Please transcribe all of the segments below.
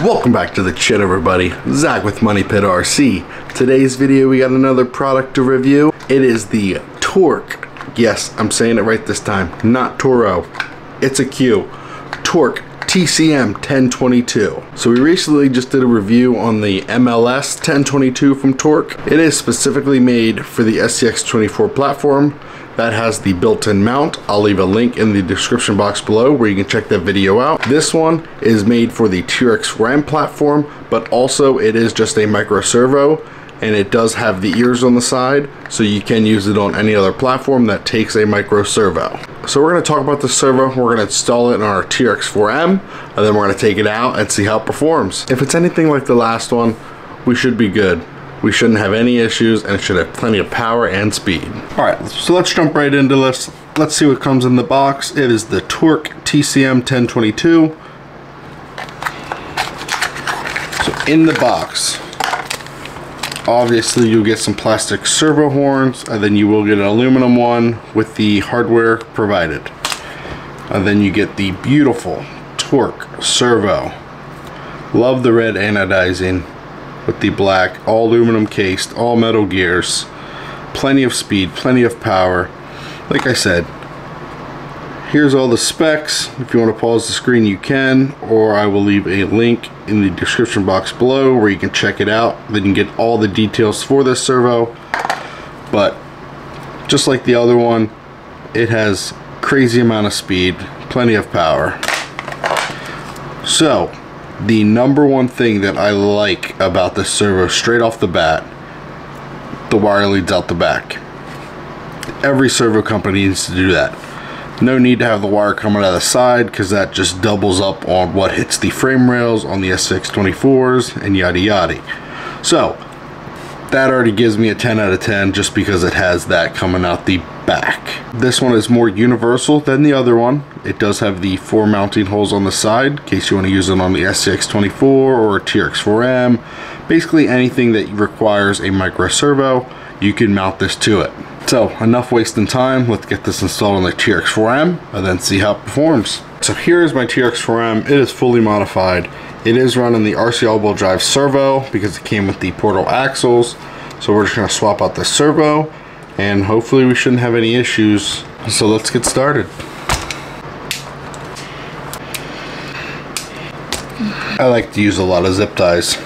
Welcome back to the chat, everybody. Zach with Money Pit RC. Today's video, we got another product to review. It is the Torq. Yes, I'm saying it right this time. Not Toro. It's a Q. Torq TCM-1022. So we recently just did a review on the MLS 1022 from Torq. It is specifically made for the SCX24 platform. That has the built-in mount. I'll leave a link in the description box below where you can check that video out. This one is made for the T-Rex platform, but also it is just a micro servo, and it does have the ears on the side, so you can use it on any other platform that takes a micro servo. So we're going to talk about the servo. We're going to install it in our T-Rex-4M, and then we're going to take it out and see how it performs. If it's anything like the last one, we should be good. We shouldn't have any issues, and it should have plenty of power and speed. Alright, so let's jump right into this. Let's see what comes in the box. It is the Torq TCM-1022. So in the box, obviously you'll get some plastic servo horns, and then you will get an aluminum one with the hardware provided. And then you get the beautiful Torq servo. Love the red anodizing with the black, all aluminum cased, all metal gears. Plenty of speed, plenty of power. Like I said, here's all the specs. If you want to pause the screen, you can, or I will leave a link in the description box below where you can check it out. Then you can get all the details for this servo. But just like the other one, it has crazy amount of speed, plenty of power. So the number one thing that I like about this servo straight off the bat, the wire leads out the back. Every servo company needs to do that. No need to have the wire coming out of the side, because that just doubles up on what hits the frame rails on the SCX24s and yada yada. So that already gives me a 10 out of 10 just because it has that coming out the back. This one is more universal than the other one. It does have the 4 mounting holes on the side in case you want to use it on the SCX24 or T-Rex-4M. Basically anything that requires a micro servo, you can mount this to it. So enough wasting time, let's get this installed on the T-Rex-4M and then see how it performs. So here's my T-Rex-4M. It is fully modified. It is running the RC all-wheel drive servo because it came with the portal axles. So we're just going to swap out the servo, and hopefully we shouldn't have any issues. So let's get started. I like to use a lot of zip ties.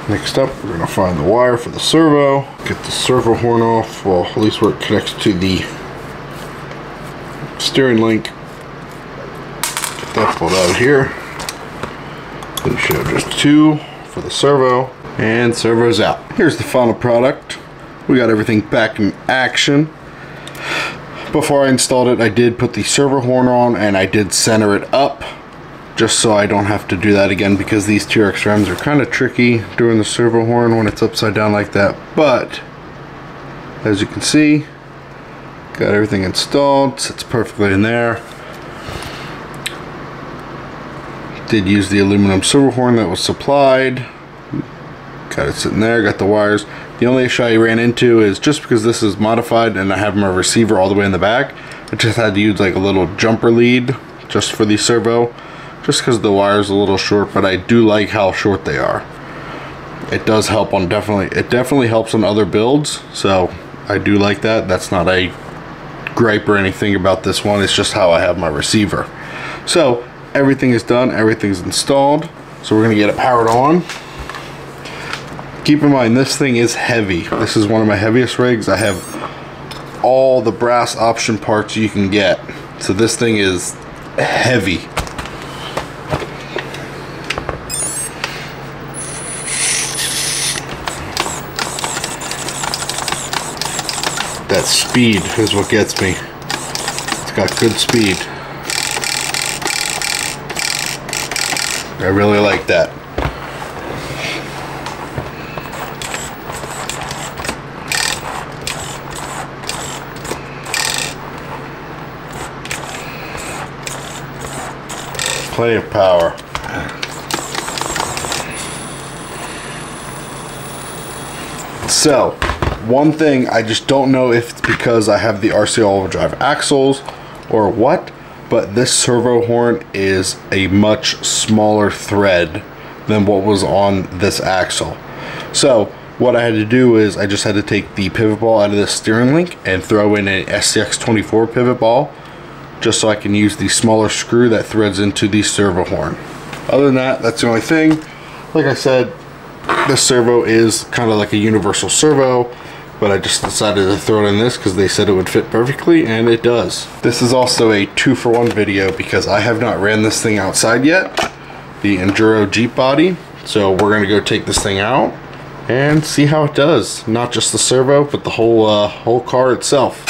Next up, we're going to find the wire for the servo. Get the servo horn off, well, at least where it connects to the steering link. Get that pulled out of here. Then show just 2 for the servo, and servo's out. Here's the final product. We got everything back in action. Before I installed it, I did put the servo horn on, and I did center it up just so I don't have to do that again, because these T-Rex rims are kind of tricky doing the servo horn when it's upside down like that. But as you can see, got everything installed, sits perfectly in there. Did use the aluminum servo horn that was supplied. Got it sitting there, got the wires. The only issue I ran into is just because this is modified and I have my receiver all the way in the back, I just had to use like a little jumper lead just for the servo, just because the wire's a little short, but I do like how short they are. It does help on it definitely helps on other builds, so I do like that. That's not a gripe or anything about this one, it's just how I have my receiver. So everything is done, everything's installed, so we're gonna get it powered on. Keep in mind, this thing is heavy. This is one of my heaviest rigs. I have all the brass option parts you can get, so this thing is heavy. That speed is what gets me. It's got good speed. I really like that. Plenty of power. So, one thing, I just don't know if it's because I have the RC all-wheel drive axles or what, but this servo horn is a much smaller thread than what was on this axle. So what I had to do is I just had to take the pivot ball out of the steering link and throw in an SCX24 pivot ball, just so I can use the smaller screw that threads into the servo horn. Other than that, that's the only thing. Like I said, this servo is kind of like a universal servo, but I just decided to throw it in this because they said it would fit perfectly, and it does. This is also a 2-for-1 video because I have not ran this thing outside yet, the Enduro Jeep body. So we're gonna go take this thing out and see how it does. Not just the servo, but the whole car itself.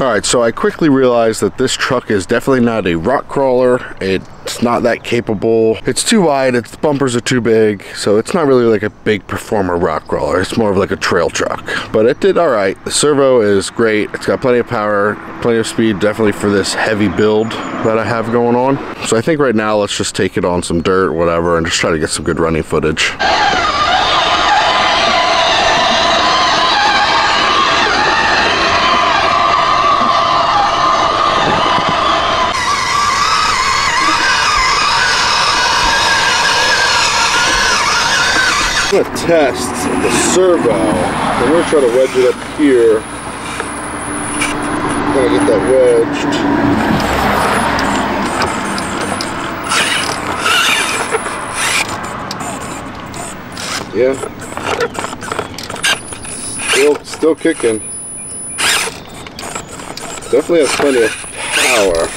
Alright, so I quickly realized that this truck is definitely not a rock crawler. It's not that capable. It's too wide, its bumpers are too big, so it's not really like a big performer rock crawler. It's more of like a trail truck. But it did alright. The servo is great. It's got plenty of power, plenty of speed, definitely for this heavy build that I have going on. So I think right now let's just take it on some dirt, whatever, and just try to get some good running footage. I'm going to test the servo. I'm going to try to wedge it up here. I'm going to get that wedged. Yeah. Still kicking. Definitely has plenty of power.